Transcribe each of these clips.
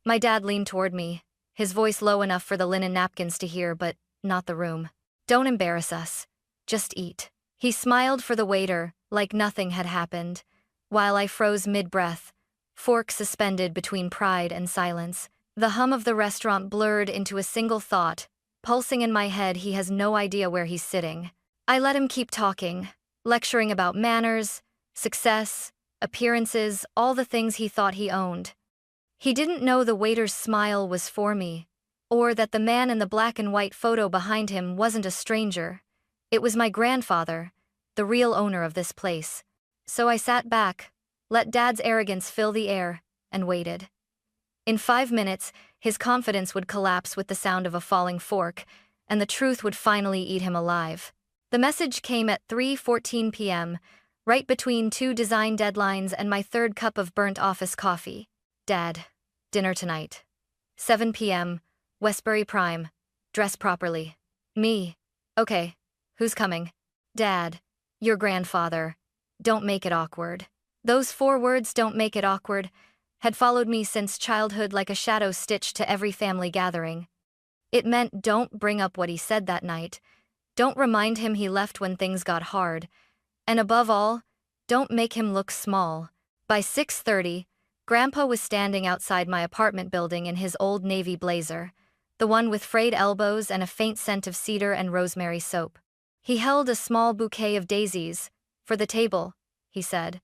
My dad leaned toward me, his voice low enough for the linen napkins to hear, but not the room. Don't embarrass us. Just eat. He smiled for the waiter, like nothing had happened, while I froze mid-breath, fork suspended between pride and silence. The hum of the restaurant blurred into a single thought, pulsing in my head. He has no idea where he's sitting. I let him keep talking, lecturing about manners, success, appearances, all the things he thought he owned. He didn't know the waiter's smile was for me, or that the man in the black and white photo behind him wasn't a stranger. It was my grandfather, the real owner of this place. So I sat back, let Dad's arrogance fill the air, and waited. In 5 minutes, his confidence would collapse with the sound of a falling fork, and the truth would finally eat him alive. The message came at 3:14 p.m., right between 2 design deadlines and my 3rd cup of burnt office coffee. Dad, dinner tonight. 7 p.m., Westbury Prime. Dress properly. Me. Okay, who's coming? Dad, your grandfather. Don't make it awkward. Those 4 words, don't make it awkward, had followed me since childhood like a shadow stitched to every family gathering. It meant don't bring up what he said that night, don't remind him he left when things got hard, and above all, don't make him look small. By 6:30, Grandpa was standing outside my apartment building in his old navy blazer, the one with frayed elbows and a faint scent of cedar and rosemary soap. He held a small bouquet of daisies, for the table, he said,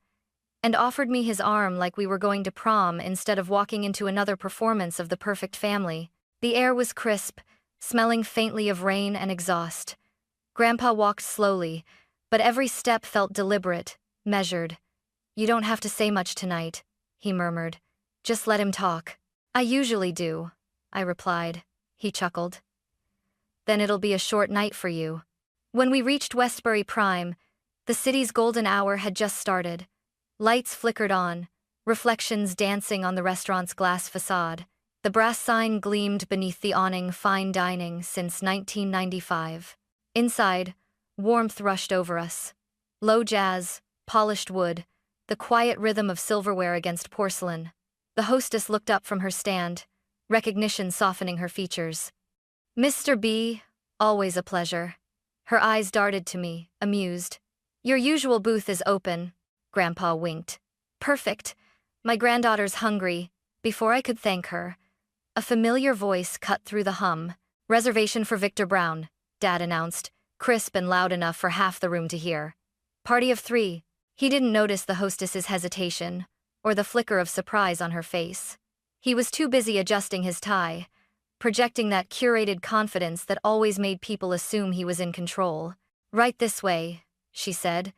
and offered me his arm like we were going to prom instead of walking into another performance of The Perfect Family. The air was crisp, smelling faintly of rain and exhaust. Grandpa walked slowly, but every step felt deliberate, measured. You don't have to say much tonight, he murmured. Just let him talk. I usually do, I replied. He chuckled. Then it'll be a short night for you. When we reached Westbury Prime, the city's golden hour had just started. Lights flickered on, reflections dancing on the restaurant's glass facade. The brass sign gleamed beneath the awning, fine dining since 1995. Inside, warmth rushed over us. Low jazz, polished wood, the quiet rhythm of silverware against porcelain. The hostess looked up from her stand, recognition softening her features. Mr. B, always a pleasure. Her eyes darted to me, amused. Your usual booth is open, Grandpa winked. Perfect. My granddaughter's hungry. Before I could thank her, a familiar voice cut through the hum. Reservation for Victor Brown, Dad announced, crisp and loud enough for half the room to hear. Party of 3. He didn't notice the hostess's hesitation, or the flicker of surprise on her face. He was too busy adjusting his tie, projecting that curated confidence that always made people assume he was in control. Right this way, she said,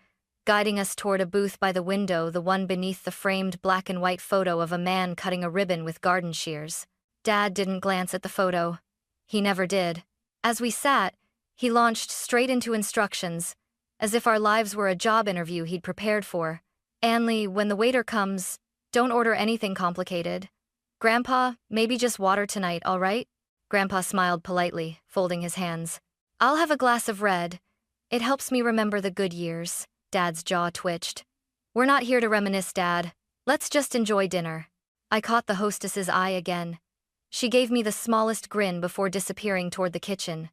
guiding us toward a booth by the window, the one beneath the framed black and white photo of a man cutting a ribbon with garden shears. Dad didn't glance at the photo. He never did. As we sat, he launched straight into instructions, as if our lives were a job interview he'd prepared for. Anley, when the waiter comes, don't order anything complicated. Grandpa, maybe just water tonight, all right? Grandpa smiled politely, folding his hands. I'll have a glass of red. It helps me remember the good years. Dad's jaw twitched. We're not here to reminisce, Dad. Let's just enjoy dinner. I caught the hostess's eye again. She gave me the smallest grin before disappearing toward the kitchen.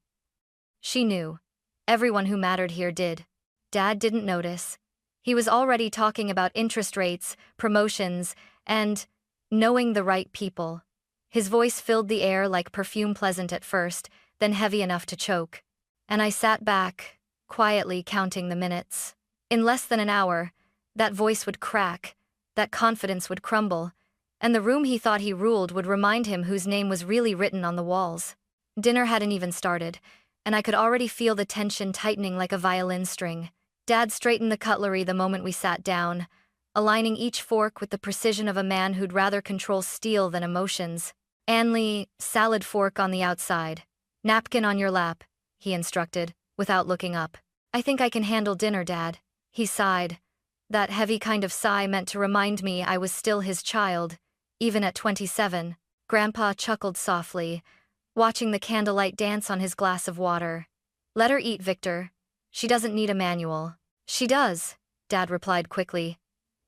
She knew. Everyone who mattered here did. Dad didn't notice. He was already talking about interest rates, promotions, and knowing the right people. His voice filled the air like perfume, pleasant at first, then heavy enough to choke. And I sat back, quietly counting the minutes. In less than an hour, that voice would crack, that confidence would crumble, and the room he thought he ruled would remind him whose name was really written on the walls. Dinner hadn't even started, and I could already feel the tension tightening like a violin string. Dad straightened the cutlery the moment we sat down, aligning each fork with the precision of a man who'd rather control steel than emotions. Anley, salad fork on the outside. Napkin on your lap, he instructed, without looking up. I think I can handle dinner, Dad. He sighed. That heavy kind of sigh meant to remind me I was still his child, even at 27. Grandpa chuckled softly, watching the candlelight dance on his glass of water. Let her eat, Victor. She doesn't need a manual. She does, Dad replied quickly.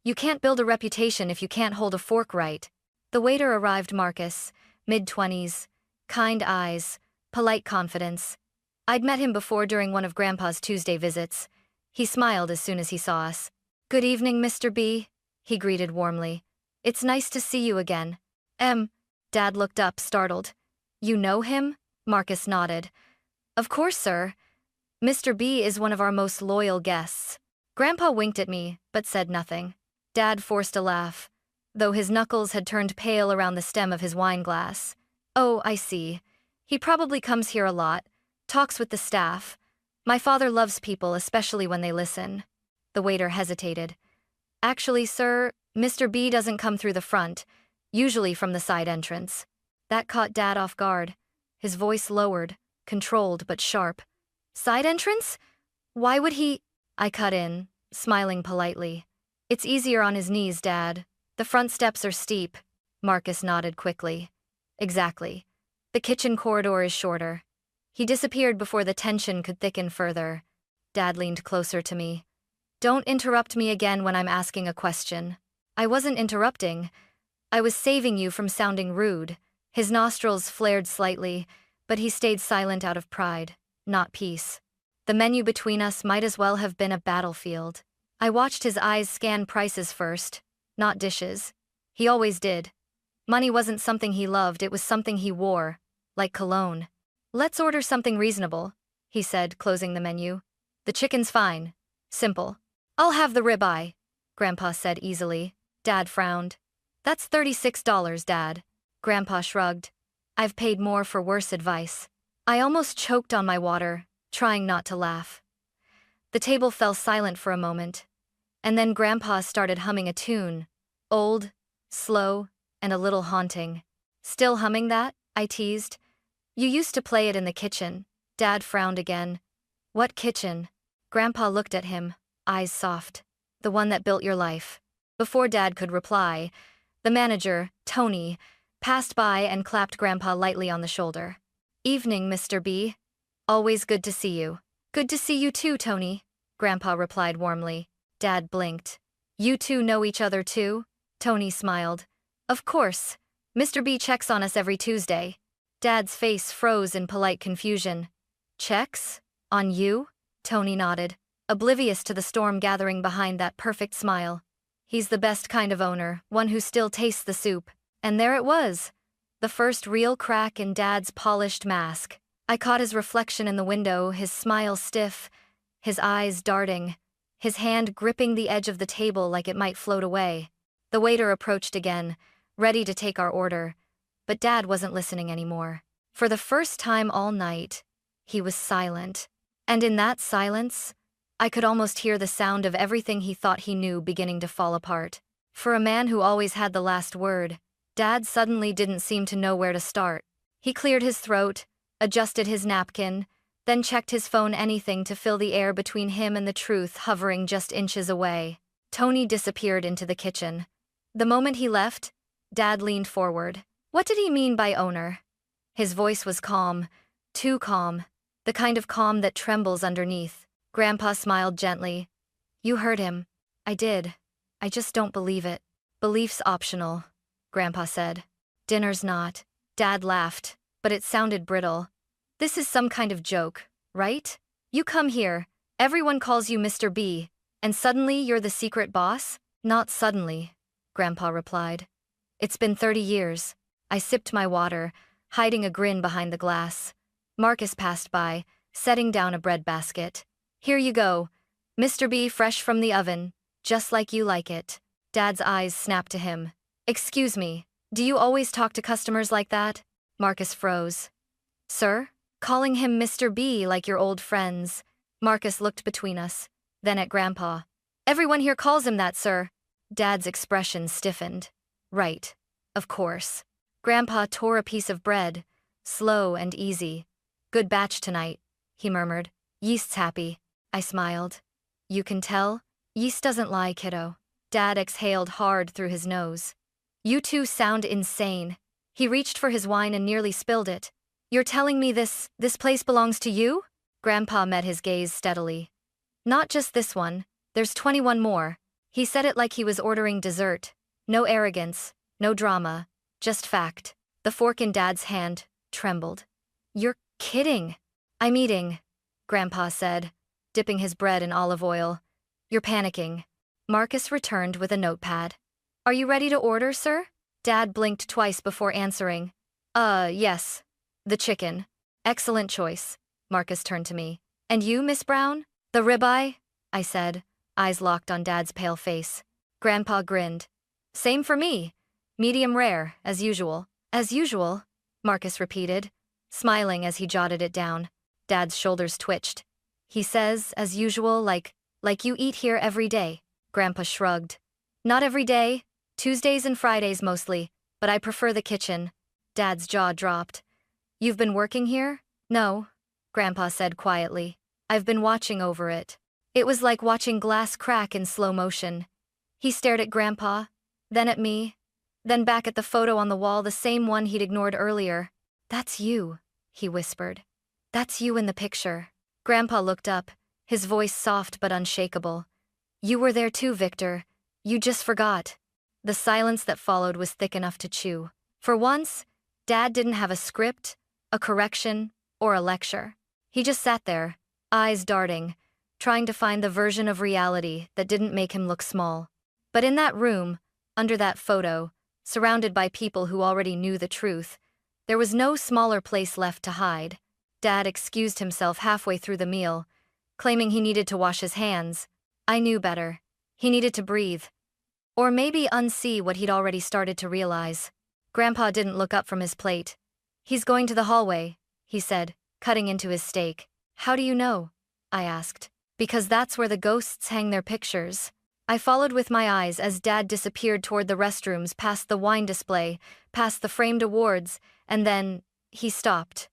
You can't build a reputation if you can't hold a fork right. The waiter arrived. Marcus, mid-20s, kind eyes, polite confidence. I'd met him before during one of Grandpa's Tuesday visits. He smiled as soon as he saw us. "Good evening, Mr. B," he greeted warmly. "It's nice to see you again." Dad looked up, startled. "You know him?" Marcus nodded. "Of course, sir. Mr. B is one of our most loyal guests." Grandpa winked at me, but said nothing. Dad forced a laugh, though his knuckles had turned pale around the stem of his wine glass. "Oh, I see. He probably comes here a lot, talks with the staff. My father loves people, especially when they listen." The waiter hesitated. "Actually, sir, Mr. B doesn't come through the front, usually from the side entrance." That caught Dad off guard. His voice lowered, controlled but sharp. "Side entrance? Why would he—" I cut in, smiling politely. "It's easier on his knees, Dad. The front steps are steep." Marcus nodded quickly. "Exactly. The kitchen corridor is shorter." He disappeared before the tension could thicken further. Dad leaned closer to me. "Don't interrupt me again when I'm asking a question." "I wasn't interrupting. I was saving you from sounding rude." His nostrils flared slightly, but he stayed silent out of pride, not peace. The menu between us might as well have been a battlefield. I watched his eyes scan prices first, not dishes. He always did. Money wasn't something he loved, it was something he wore, like cologne. "Let's order something reasonable," he said, closing the menu. "The chicken's fine. Simple." "I'll have the ribeye," Grandpa said easily. Dad frowned. "That's $36, Dad." Grandpa shrugged. "I've paid more for worse advice." I almost choked on my water, trying not to laugh. The table fell silent for a moment, and then Grandpa started humming a tune, old, slow, and a little haunting. "Still humming that?" I teased. "You used to play it in the kitchen." Dad frowned again. "What kitchen?" Grandpa looked at him, eyes soft. "The one that built your life." Before Dad could reply, the manager, Tony, passed by and clapped Grandpa lightly on the shoulder. "Evening, Mr. B. Always good to see you." "Good to see you too, Tony," Grandpa replied warmly. Dad blinked. "You two know each other too?" Tony smiled. "Of course. Mr. B checks on us every Tuesday." Dad's face froze in polite confusion. "Checks? On you?" Tony nodded, oblivious to the storm gathering behind that perfect smile. "He's the best kind of owner, one who still tastes the soup." And there it was, the first real crack in Dad's polished mask. I caught his reflection in the window, his smile stiff, his eyes darting, his hand gripping the edge of the table like it might float away. The waiter approached again, ready to take our order, but Dad wasn't listening anymore. For the first time all night, he was silent. And in that silence, I could almost hear the sound of everything he thought he knew beginning to fall apart. For a man who always had the last word, Dad suddenly didn't seem to know where to start. He cleared his throat, adjusted his napkin, then checked his phone, anything to fill the air between him and the truth hovering just inches away. Tony disappeared into the kitchen. The moment he left, Dad leaned forward. "What did he mean by owner?" His voice was calm, too calm, the kind of calm that trembles underneath. Grandpa smiled gently. "You heard him." "I did. I just don't believe it." "Belief's optional," Grandpa said. "Dinner's not." Dad laughed, but it sounded brittle. "This is some kind of joke, right? You come here, everyone calls you Mr. B, and suddenly you're the secret boss?" "Not suddenly," Grandpa replied. "It's been 30 years. I sipped my water, hiding a grin behind the glass. Marcus passed by, setting down a bread basket. "Here you go. Mr. B, fresh from the oven, just like you like it." Dad's eyes snapped to him. "Excuse me, do you always talk to customers like that?" Marcus froze. "Sir?" "Calling him Mr. B like your old friends." Marcus looked between us, then at Grandpa. "Everyone here calls him that, sir." Dad's expression stiffened. "Right. Of course." Grandpa tore a piece of bread, slow and easy. "Good batch tonight," he murmured. "Yeast's happy." I smiled. "You can tell? Yeast doesn't lie, kiddo." Dad exhaled hard through his nose. "You two sound insane." He reached for his wine and nearly spilled it. "You're telling me this place belongs to you?" Grandpa met his gaze steadily. "Not just this one, there's 21 more." He said it like he was ordering dessert. No arrogance, no drama, Just fact. The fork in Dad's hand trembled. You're kidding. I'm eating, Grandpa said, dipping his bread in olive oil. You're panicking. Marcus returned with a notepad. Are you ready to order, sir? Dad blinked twice before answering. Yes. The chicken. Excellent choice. Marcus turned to me. And you, Miss Brown? The ribeye? I said, eyes locked on Dad's pale face. Grandpa grinned. Same for me. Medium rare, as usual. As usual, Marcus repeated, smiling as he jotted it down. Dad's shoulders twitched. He says, as usual, like you eat here every day. Grandpa shrugged. Not every day. Tuesdays and Fridays mostly, but I prefer the kitchen. Dad's jaw dropped. You've been working here? No, Grandpa said quietly. I've been watching over it. It was like watching glass crack in slow motion. He stared at Grandpa, then at me, then back at the photo on the wall, the same one he'd ignored earlier. That's you, he whispered. That's you in the picture. Grandpa looked up, his voice soft but unshakable. You were there too, Victor. You just forgot. The silence that followed was thick enough to chew. For once, Dad didn't have a script, a correction, or a lecture. He just sat there, eyes darting, trying to find the version of reality that didn't make him look small. But in that room, under that photo, surrounded by people who already knew the truth, there was no smaller place left to hide. Dad excused himself halfway through the meal, claiming he needed to wash his hands. I knew better. He needed to breathe. Or maybe unsee what he'd already started to realize. Grandpa didn't look up from his plate. He's going to the hallway, he said, cutting into his steak. How do you know? I asked. Because that's where the ghosts hang their pictures. I followed with my eyes as Dad disappeared toward the restrooms, past the wine display, past the framed awards, and then he stopped.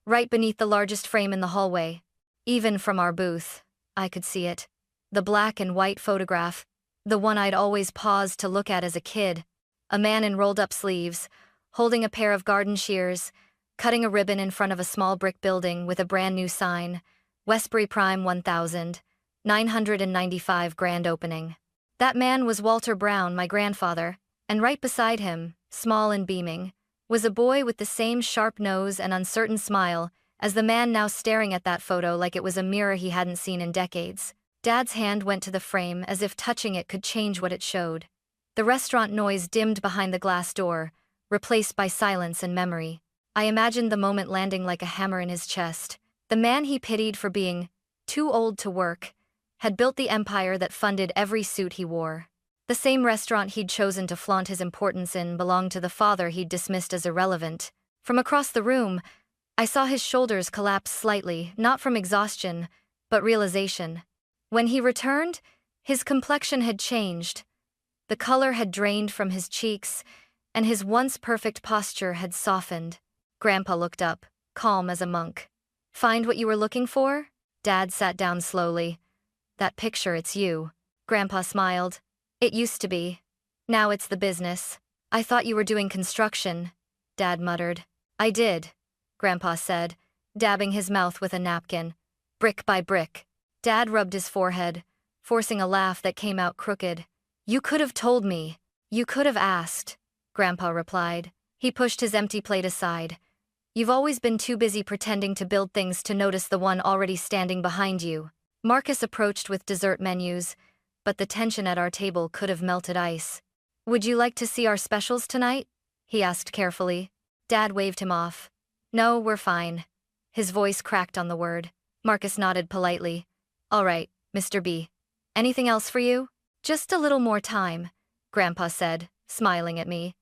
Right beneath the largest frame in the hallway. Even from our booth, I could see it. The black and white photograph, the one I'd always paused to look at as a kid. A man in rolled-up sleeves, holding a pair of garden shears, cutting a ribbon in front of a small brick building with a brand-new sign, Westbury Prime 1000, 995 grand opening. That man was Walter Brown, my grandfather, and right beside him, small and beaming, was a boy with the same sharp nose and uncertain smile as the man now staring at that photo like it was a mirror he hadn't seen in decades. Dad's hand went to the frame as if touching it could change what it showed. The restaurant noise dimmed behind the glass door, replaced by silence and memory. I imagined the moment landing like a hammer in his chest. The man he pitied for being too old to work had built the empire that funded every suit he wore. The same restaurant he'd chosen to flaunt his importance in belonged to the father he'd dismissed as irrelevant. From across the room, I saw his shoulders collapse slightly, not from exhaustion, but realization. When he returned, his complexion had changed. The color had drained from his cheeks, and his once perfect posture had softened. Grandpa looked up, calm as a monk. Find what you were looking for? Dad sat down slowly. That picture, it's you. Grandpa smiled. It used to be. Now it's the business. I thought you were doing construction, Dad muttered. I did, Grandpa said, dabbing his mouth with a napkin. Brick by brick. Dad rubbed his forehead, forcing a laugh that came out crooked. You could have told me. You could have asked, Grandpa replied. He pushed his empty plate aside. You've always been too busy pretending to build things to notice the one already standing behind you. Marcus approached with dessert menus, but the tension at our table could have melted ice. Would you like to see our specials tonight? He asked carefully. Dad waved him off. No, we're fine. His voice cracked on the word. Marcus nodded politely. All right, Mr. B. Anything else for you? Just a little more time, Grandpa said, smiling at me.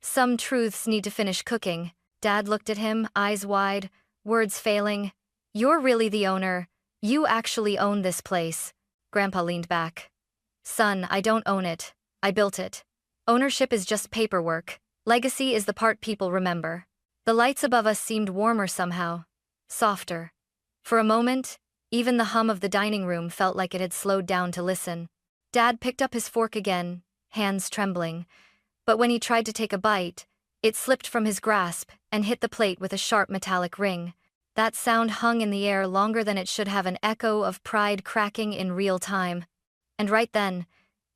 Some truths need to finish cooking. Dad looked at him, eyes wide, words failing. You're really the owner. You actually own this place. Grandpa leaned back. Son, I don't own it. I built it. Ownership is just paperwork. Legacy is the part people remember. The lights above us seemed warmer somehow. Softer. For a moment, even the hum of the dining room felt like it had slowed down to listen. Dad picked up his fork again, hands trembling. But when he tried to take a bite, it slipped from his grasp and hit the plate with a sharp metallic ring. That sound hung in the air longer than it should have, an echo of pride cracking in real time. And right then,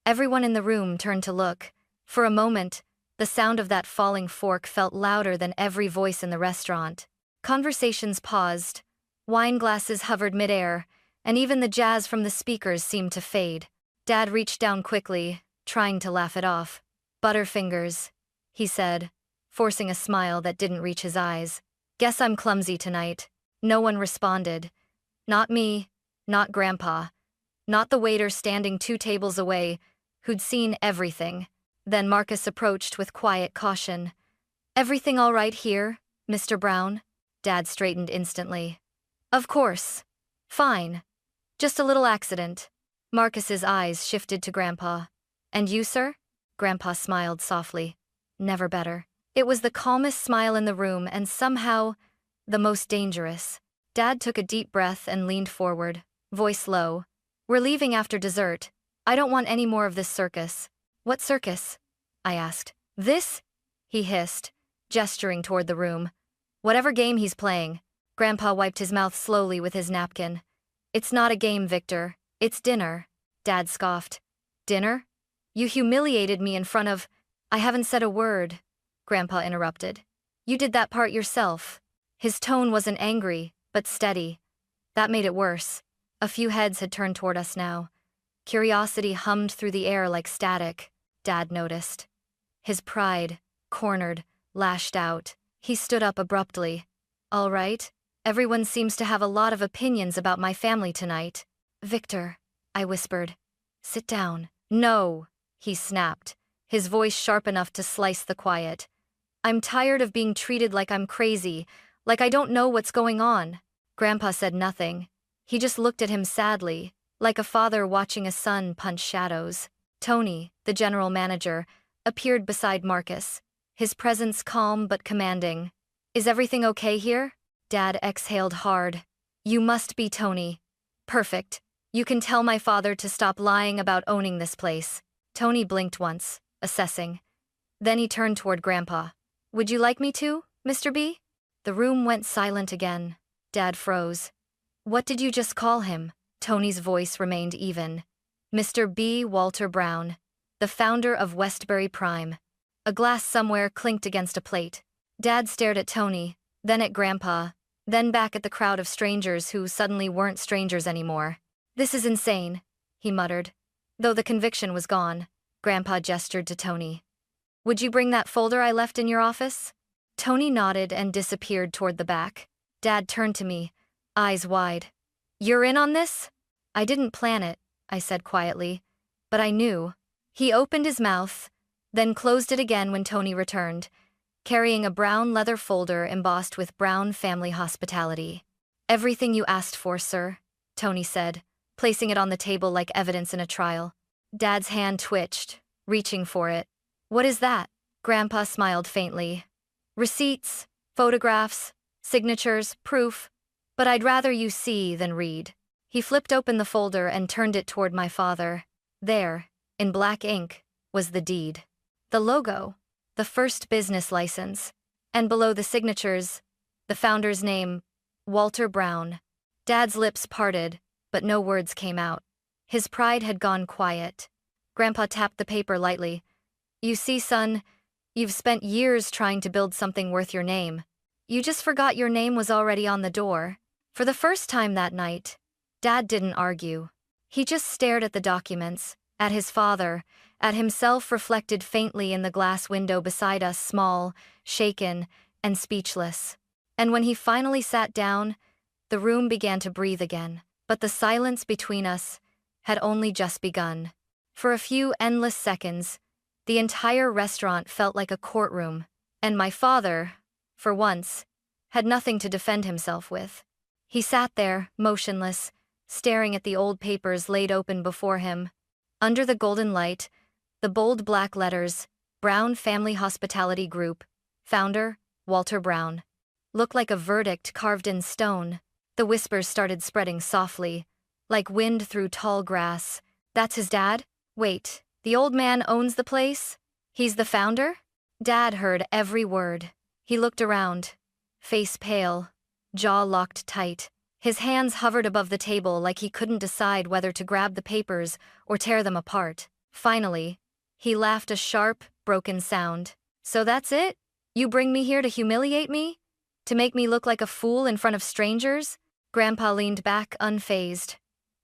everyone in the room turned to look. For a moment, The sound of that falling fork felt louder than every voice in the restaurant. Conversations paused, wine glasses hovered midair, and even the jazz from the speakers seemed to fade. Dad reached down quickly, trying to laugh it off. "Butterfingers," he said, forcing a smile that didn't reach his eyes. "Guess I'm clumsy tonight." No one responded. Not me, not Grandpa, not the waiter standing 2 tables away, who'd seen everything. Then Marcus approached with quiet caution. "Everything all right here, Mr. Brown?" Dad straightened instantly. "Of course. Fine. Just a little accident." Marcus's eyes shifted to Grandpa. "And you, sir?" Grandpa smiled softly. "Never better." It was the calmest smile in the room and somehow the most dangerous. Dad took a deep breath and leaned forward, voice low. "We're leaving after dessert. I don't want any more of this circus." "What circus?" I asked. "This?" he hissed, gesturing toward the room. "Whatever game he's playing." Grandpa wiped his mouth slowly with his napkin. "It's not a game, Victor. It's dinner." Dad scoffed. "Dinner? You humiliated me in front of—" "I haven't said a word," Grandpa interrupted. "You did that part yourself." His tone wasn't angry, but steady. That made it worse. A few heads had turned toward us now. Curiosity hummed through the air like static. Dad noticed. His pride, cornered, lashed out. He stood up abruptly. "All right. Everyone seems to have a lot of opinions about my family tonight." "Victor," I whispered. "Sit down." "No," he snapped, his voice sharp enough to slice the quiet. "I'm tired of being treated like I'm crazy, like I don't know what's going on." Grandpa said nothing. He just looked at him sadly, like a father watching a son punch shadows. Tony, the general manager, appeared beside Marcus, his presence calm but commanding. "Is everything okay here?" Dad exhaled hard. "You must be Tony. Perfect. You can tell my father to stop lying about owning this place." Tony blinked once, assessing. Then he turned toward Grandpa. "Would you like me to, Mr. B?" The room went silent again. Dad froze. "What did you just call him?" Tony's voice remained even. "Mr. B. Walter Brown, the founder of Westbury Prime." A glass somewhere clinked against a plate. Dad stared at Tony, then at Grandpa, then back at the crowd of strangers who suddenly weren't strangers anymore. "This is insane," he muttered. Though the conviction was gone, Grandpa gestured to Tony. "Would you bring that folder I left in your office?" Tony nodded and disappeared toward the back. Dad turned to me, eyes wide. "You're in on this?" "I didn't plan it," I said quietly, "but I knew." He opened his mouth, then closed it again when Tony returned, carrying a brown leather folder embossed with Brown Family Hospitality. "Everything you asked for, sir," Tony said, placing it on the table like evidence in a trial. Dad's hand twitched, reaching for it. "What is that?" Grandpa smiled faintly. "Receipts, photographs, signatures, proof, but I'd rather you see than read." He flipped open the folder and turned it toward my father. There, in black ink, was the deed. The logo, the first business license, and below the signatures, the founder's name, Walter Brown. Dad's lips parted, but no words came out. His pride had gone quiet. Grandpa tapped the paper lightly. "You see, son, you've spent years trying to build something worth your name. You just forgot your name was already on the door." For the first time that night, Dad didn't argue. He just stared at the documents, at his father, at himself reflected faintly in the glass window beside us, small, shaken, and speechless. And when he finally sat down, the room began to breathe again. But the silence between us had only just begun. For a few endless seconds, the entire restaurant felt like a courtroom, and my father, for once, had nothing to defend himself with. He sat there, motionless, staring at the old papers laid open before him. Under the golden light, the bold black letters, Brown Family Hospitality Group, founder, Walter Brown, looked like a verdict carved in stone. The whispers started spreading softly, like wind through tall grass. "That's his dad? Wait, the old man owns the place? He's the founder?" Dad heard every word. He looked around, face pale, jaw locked tight. His hands hovered above the table like he couldn't decide whether to grab the papers or tear them apart. Finally, he laughed a sharp, broken sound. So that's it? You bring me here to humiliate me? To make me look like a fool in front of strangers? Grandpa leaned back, unfazed.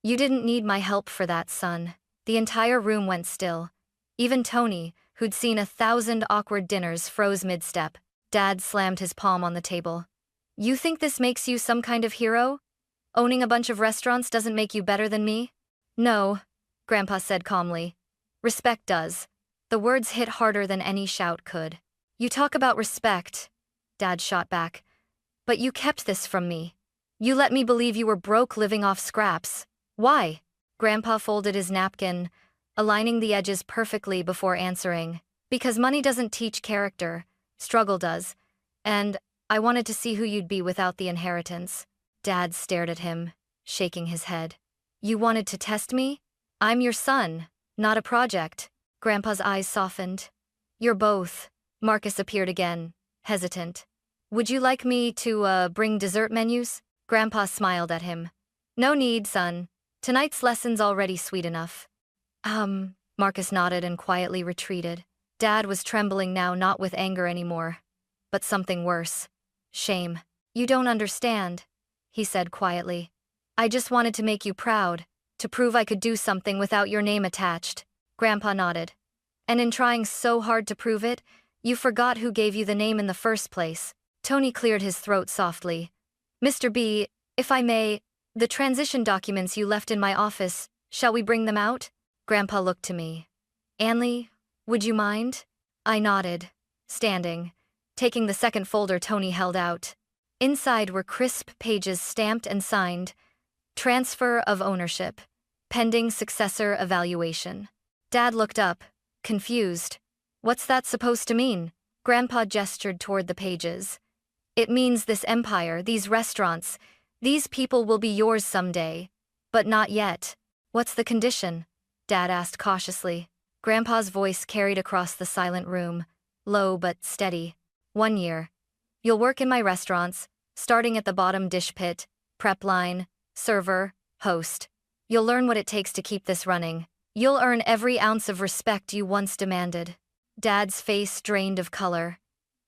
You didn't need my help for that, son. The entire room went still. Even Tony, who'd seen 1,000 awkward dinners, froze mid-step. Dad slammed his palm on the table. You think this makes you some kind of hero? Owning a bunch of restaurants doesn't make you better than me? No, Grandpa said calmly. Respect does. The words hit harder than any shout could. You talk about respect, Dad shot back. But you kept this from me. You let me believe you were broke living off scraps. Why? Grandpa folded his napkin, aligning the edges perfectly before answering. Because money doesn't teach character, struggle does. And I wanted to see who you'd be without the inheritance. Dad stared at him, shaking his head. You wanted to test me? I'm your son, not a project. Grandpa's eyes softened. You're both. Marcus appeared again, hesitant. Would you like me to, bring dessert menus? Grandpa smiled at him. No need, son. Tonight's lesson's already sweet enough. Marcus nodded and quietly retreated. Dad was trembling now, not with anger anymore, but something worse. Shame. You don't understand, he said quietly. I just wanted to make you proud, to prove I could do something without your name attached. Grandpa nodded. And in trying so hard to prove it, you forgot who gave you the name in the first place. Tony cleared his throat softly. Mr. B, if I may, the transition documents you left in my office, shall we bring them out? Grandpa looked to me. Anley, would you mind? I nodded, standing, taking the second folder Tony held out. Inside were crisp pages stamped and signed. Transfer of ownership. Pending successor evaluation. Dad looked up, confused. What's that supposed to mean? Grandpa gestured toward the pages. It means this empire, these restaurants, these people will be yours someday. But not yet. What's the condition? Dad asked cautiously. Grandpa's voice carried across the silent room, low but steady. 1 year. You'll work in my restaurants, starting at the bottom dish pit, prep line, server, host. You'll learn what it takes to keep this running. You'll earn every ounce of respect you once demanded. Dad's face drained of color.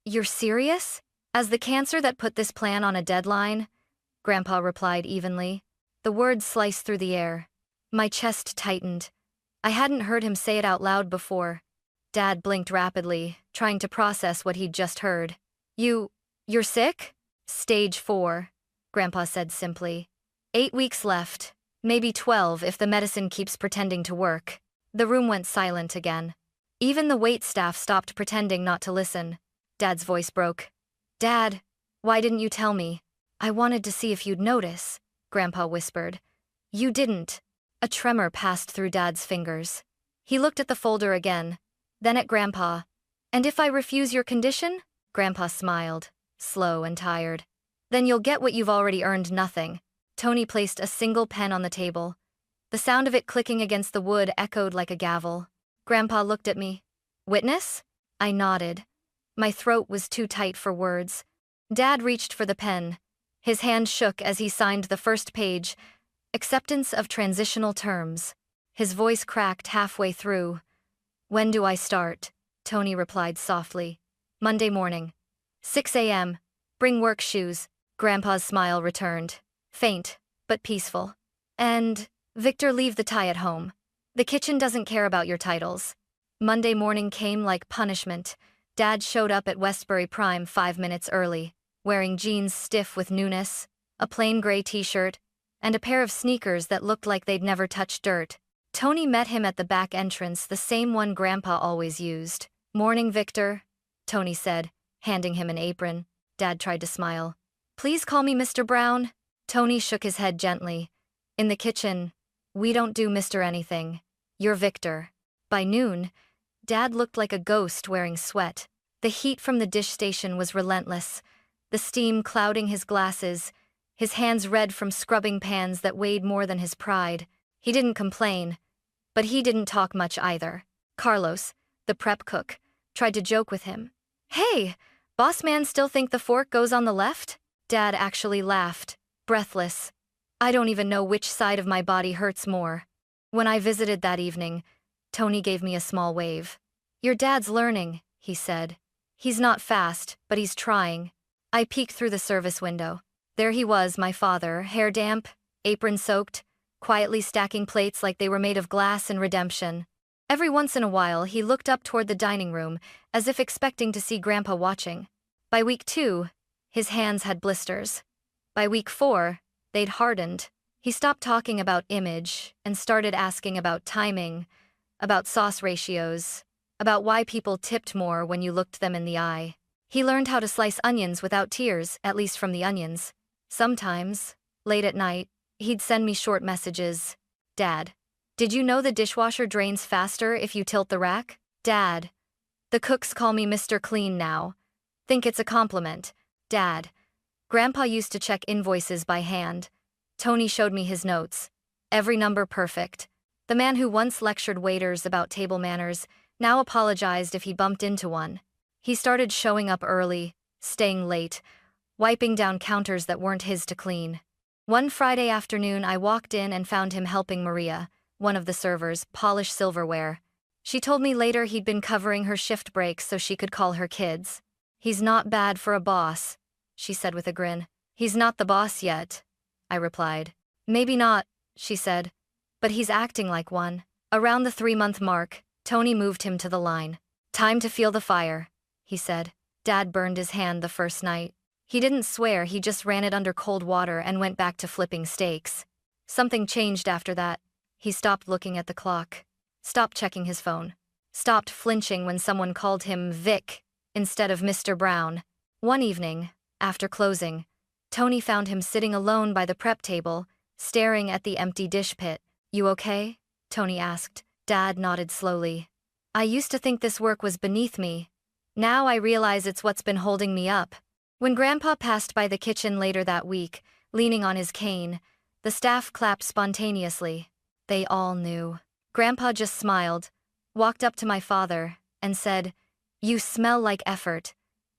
You're serious? As the cancer that put this plan on a deadline? Grandpa replied evenly. The words sliced through the air. My chest tightened. I hadn't heard him say it out loud before. Dad blinked rapidly, trying to process what he'd just heard. You're sick? Stage 4, Grandpa said simply. 8 weeks left, maybe 12 if the medicine keeps pretending to work. The room went silent again. Even the wait staff stopped pretending not to listen. Dad's voice broke. Dad, why didn't you tell me? I wanted to see if you'd notice, Grandpa whispered. You didn't. A tremor passed through Dad's fingers. He looked at the folder again, then at Grandpa. And if I refuse your condition? Grandpa smiled, slow and tired. Then you'll get what you've already earned, nothing. Tony placed a single pen on the table. The sound of it clicking against the wood echoed like a gavel. Grandpa looked at me. Witness? I nodded. My throat was too tight for words. Dad reached for the pen. His hand shook as he signed the first page. Acceptance of transitional terms. His voice cracked halfway through. When do I start? Tony replied softly. Monday morning. 6 a.m. Bring work shoes. Grandpa's smile returned. Faint, but peaceful. And, Victor, leave the tie at home. The kitchen doesn't care about your titles. Monday morning came like punishment. Dad showed up at Westbury Prime 5 minutes early, wearing jeans stiff with newness, a plain gray t-shirt, and a pair of sneakers that looked like they'd never touched dirt. Tony met him at the back entrance, the same one Grandpa always used. Morning, Victor, Tony said, handing him an apron. Dad tried to smile. Please call me Mr. Brown. Tony shook his head gently. In the kitchen, we don't do Mr. anything. You're Victor. By noon, Dad looked like a ghost wearing sweat. The heat from the dish station was relentless, the steam clouding his glasses, his hands red from scrubbing pans that weighed more than his pride. He didn't complain, but he didn't talk much either. Carlos, the prep cook, tried to joke with him. Hey, boss man still think the fork goes on the left? Dad actually laughed, breathless. I don't even know which side of my body hurts more. When I visited that evening, Tony gave me a small wave. Your dad's learning, he said. He's not fast, but he's trying. I peeked through the service window. There he was, my father, hair damp, apron soaked, quietly stacking plates like they were made of glass and redemption. Every once in a while, he looked up toward the dining room, as if expecting to see Grandpa watching. By week 2, his hands had blisters. By week 4, they'd hardened. He stopped talking about image and started asking about timing, about sauce ratios, about why people tipped more when you looked them in the eye. He learned how to slice onions without tears, at least from the onions. Sometimes, late at night, he'd send me short messages. Dad, did you know the dishwasher drains faster if you tilt the rack? Dad, the cooks call me Mr. Clean now. Think it's a compliment. Dad, Grandpa used to check invoices by hand. Tony showed me his notes. Every number perfect. The man who once lectured waiters about table manners now apologized if he bumped into one. He started showing up early, staying late, wiping down counters that weren't his to clean. One Friday afternoon, I walked in and found him helping Maria, one of the servers, polish silverware. She told me later he'd been covering her shift breaks so she could call her kids. He's not bad for a boss, she said with a grin. He's not the boss yet, I replied. Maybe not, she said, but he's acting like one. Around the 3-month mark, Tony moved him to the line. Time to feel the fire, he said. Dad burned his hand the first night. He didn't swear, he just ran it under cold water and went back to flipping steaks. Something changed after that. He stopped looking at the clock, stopped checking his phone, stopped flinching when someone called him Vic instead of Mr. Brown. One evening, after closing, Tony found him sitting alone by the prep table, staring at the empty dish pit. You okay? Tony asked. Dad nodded slowly. I used to think this work was beneath me. Now I realize it's what's been holding me up. When Grandpa passed by the kitchen later that week, leaning on his cane, the staff clapped spontaneously. They all knew. Grandpa just smiled, walked up to my father, and said, "You smell like effort.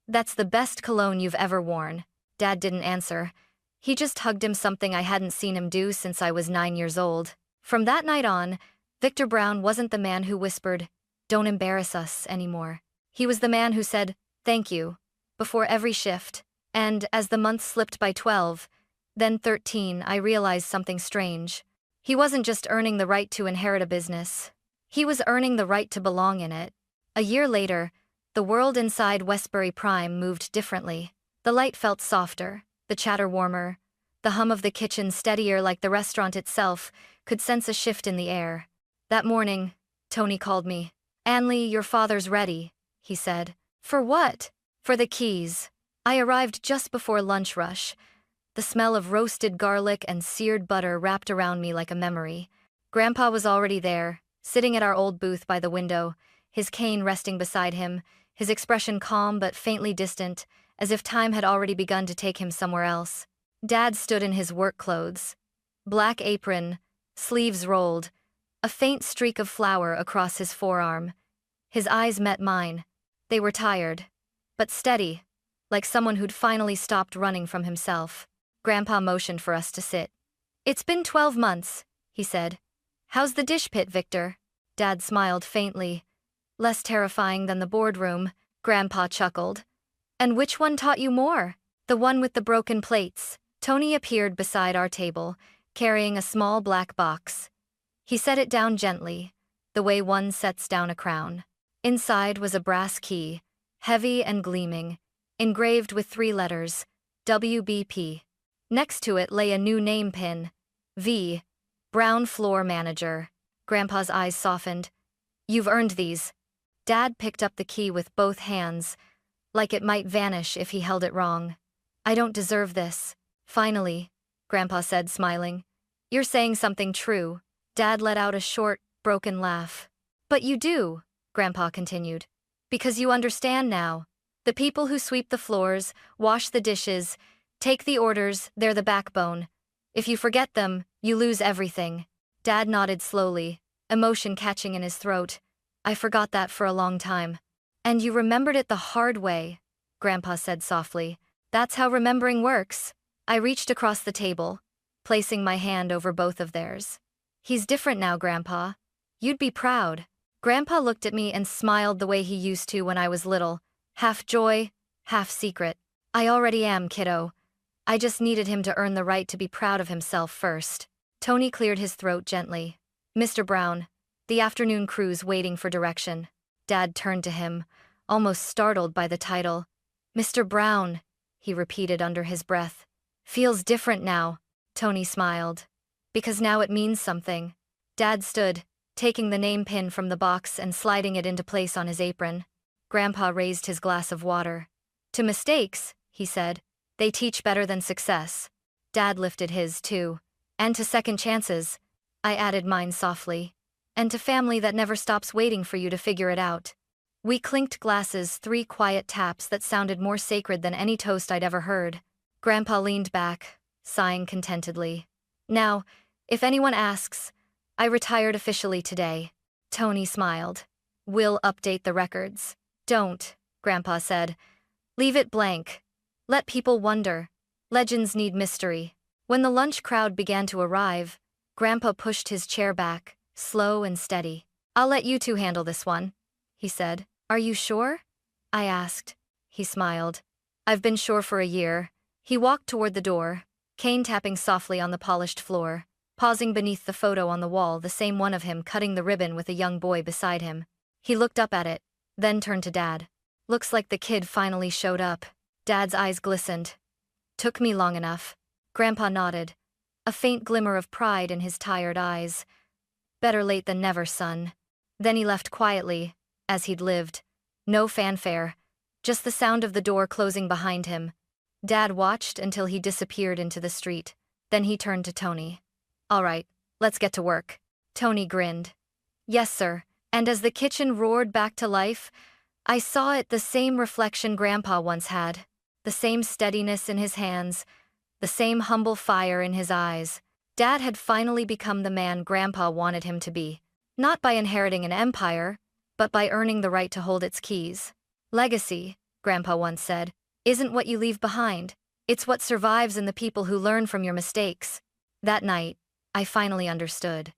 That's the best cologne you've ever worn." Dad didn't answer. He just hugged him, something I hadn't seen him do since I was 9 years old. From that night on, Victor Brown wasn't the man who whispered, "Don't embarrass us," anymore. He was the man who said, "Thank you," before every shift. And as the months slipped by 12, then 13, I realized something strange. He wasn't just earning the right to inherit a business. He was earning the right to belong in it. A year later, the world inside Westbury Prime moved differently. The light felt softer, the chatter warmer, the hum of the kitchen steadier, like the restaurant itself could sense a shift in the air. That morning, Tony called me. "Anley, your father's ready," he said. "For what?" "For the keys." I arrived just before lunch rush. The smell of roasted garlic and seared butter wrapped around me like a memory. Grandpa was already there, sitting at our old booth by the window, his cane resting beside him, his expression calm but faintly distant, as if time had already begun to take him somewhere else. Dad stood in his work clothes. Black apron, sleeves rolled, a faint streak of flour across his forearm. His eyes met mine. They were tired, but steady, like someone who'd finally stopped running from himself. Grandpa motioned for us to sit. "It's been 12 months, he said. "How's the dish pit, Victor?" Dad smiled faintly. "Less terrifying than the boardroom," Grandpa chuckled. "And which one taught you more?" "The one with the broken plates." Tony appeared beside our table, carrying a small black box. He set it down gently, the way one sets down a crown. Inside was a brass key, heavy and gleaming, engraved with 3 letters, WBP. Next to it lay a new name pin, V, Brown Floor Manager. Grandpa's eyes softened. "You've earned these." Dad picked up the key with both hands, like it might vanish if he held it wrong. "I don't deserve this." "Finally," Grandpa said, smiling. "You're saying something true." Dad let out a short, broken laugh. "But you do," Grandpa continued. "Because you understand now. The people who sweep the floors, wash the dishes, take the orders, they're the backbone. If you forget them, you lose everything." Dad nodded slowly, emotion catching in his throat. "I forgot that for a long time." "And you remembered it the hard way," Grandpa said softly. "That's how remembering works." I reached across the table, placing my hand over both of theirs. "He's different now, Grandpa. You'd be proud." Grandpa looked at me and smiled the way he used to when I was little, Half joy, half secret. I already am, kiddo. I just needed him to earn the right to be proud of himself first. Tony cleared his throat gently. Mr. Brown, the afternoon crew's waiting for direction. Dad turned to him, almost startled by the title. Mr. Brown, he repeated under his breath. Feels different now, Tony smiled. Because now it means something. Dad stood, taking the name pin from the box and sliding it into place on his apron. Grandpa raised his glass of water. To mistakes, he said, they teach better than success. Dad lifted his, too. And to second chances, I added mine softly. And to family that never stops waiting for you to figure it out. We clinked glasses, 3 quiet taps that sounded more sacred than any toast I'd ever heard. Grandpa leaned back, sighing contentedly. Now, if anyone asks, I retired officially today. Tony smiled. We'll update the records. Don't, Grandpa said. Leave it blank. Let people wonder. Legends need mystery. When the lunch crowd began to arrive, Grandpa pushed his chair back, slow and steady. I'll let you two handle this one, he said. Are you sure? I asked. He smiled. I've been sure for a year. He walked toward the door, cane tapping softly on the polished floor, pausing beneath the photo on the wall, the same one of him cutting the ribbon with a young boy beside him. He looked up at it, then turned to Dad. Looks like the kid finally showed up. Dad's eyes glistened. Took me long enough. Grandpa nodded, a faint glimmer of pride in his tired eyes. Better late than never, son. Then he left quietly, as he'd lived. No fanfare, just the sound of the door closing behind him. Dad watched until he disappeared into the street. Then he turned to Tony. All right, let's get to work. Tony grinned. Yes, sir. And as the kitchen roared back to life, I saw it, the same reflection Grandpa once had. The same steadiness in his hands, the same humble fire in his eyes. Dad had finally become the man Grandpa wanted him to be. Not by inheriting an empire, but by earning the right to hold its keys. Legacy, Grandpa once said, isn't what you leave behind. It's what survives in the people who learn from your mistakes. That night, I finally understood.